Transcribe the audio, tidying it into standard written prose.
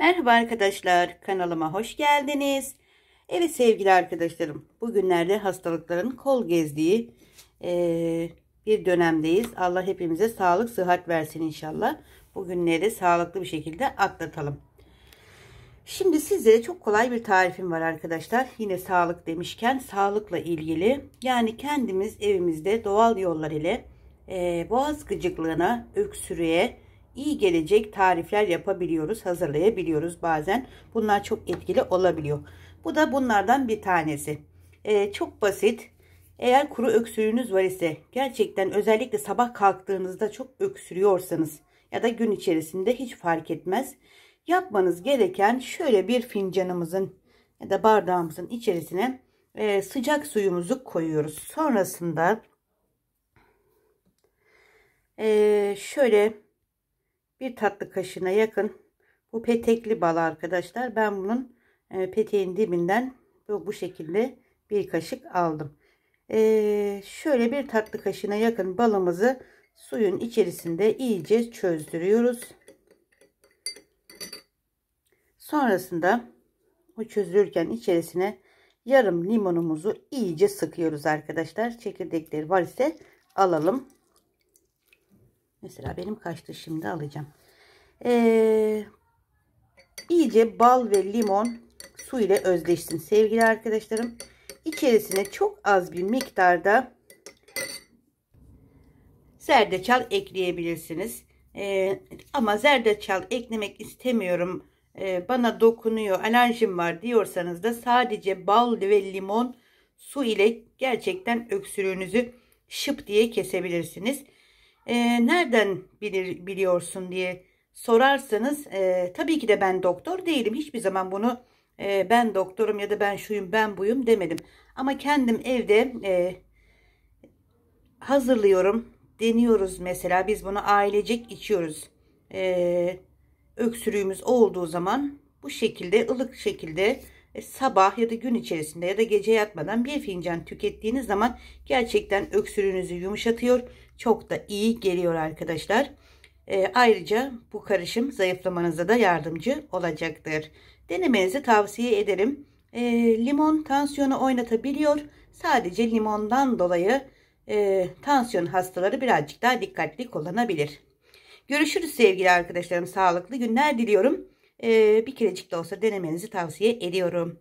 Merhaba arkadaşlar, kanalıma hoş geldiniz. Evet sevgili arkadaşlarım, bugünlerde hastalıkların kol gezdiği bir dönemdeyiz. Allah hepimize sağlık, sıhhat versin inşallah. Bugünleri sağlıklı bir şekilde atlatalım. Şimdi sizlere çok kolay bir tarifim var arkadaşlar. Yine sağlık demişken sağlıkla ilgili. Yani kendimiz evimizde doğal yollar ile boğaz gıcıklığına, öksürüğe iyi gelecek tarifler yapabiliyoruz, hazırlayabiliyoruz bazen. Bunlar çok etkili olabiliyor. Bu da bunlardan bir tanesi. Çok basit. Eğer kuru öksürüğünüz var ise, gerçekten özellikle sabah kalktığınızda çok öksürüyorsanız ya da gün içerisinde hiç fark etmez. Yapmanız gereken, şöyle bir fincanımızın ya da bardağımızın içerisine sıcak suyumuzu koyuyoruz. Sonrasında şöyle bir tatlı kaşığına yakın, bu petekli bal arkadaşlar. Ben bunun peteğin dibinden bu şekilde bir kaşık aldım. Şöyle bir tatlı kaşığına yakın balımızı suyun içerisinde iyice çözdürüyoruz. Sonrasında o çözülürken içerisine yarım limonumuzu iyice sıkıyoruz arkadaşlar. Çekirdekleri var ise alalım. Mesela benim kaçtı, şimdi alacağım. İyice bal ve limon su ile özleşsin sevgili arkadaşlarım. İçerisine çok az bir miktarda zerdeçal ekleyebilirsiniz. Ama zerdeçal eklemek istemiyorum, bana dokunuyor, alerjim var diyorsanız da sadece bal ve limon su ile gerçekten öksürüğünüzü şıp diye kesebilirsiniz. Nereden biliyorsun diye sorarsanız, tabii ki de ben doktor değilim. Hiçbir zaman bunu ben doktorum ya da ben şuyum ben buyum demedim. Ama kendim evde hazırlıyorum, deniyoruz. Mesela biz bunu ailecek içiyoruz. Öksürüğümüz olduğu zaman bu şekilde, ılık şekilde sabah ya da gün içerisinde ya da gece yatmadan bir fincan tükettiğiniz zaman gerçekten öksürüğünüzü yumuşatıyor. Çok da iyi geliyor arkadaşlar. Ayrıca bu karışım zayıflamanıza da yardımcı olacaktır. Denemenizi tavsiye ederim. Limon tansiyonu oynatabiliyor. Sadece limondan dolayı tansiyon hastaları birazcık daha dikkatli kullanabilir. Görüşürüz sevgili arkadaşlarım. Sağlıklı günler diliyorum. Bir kerecik de olsa denemenizi tavsiye ediyorum.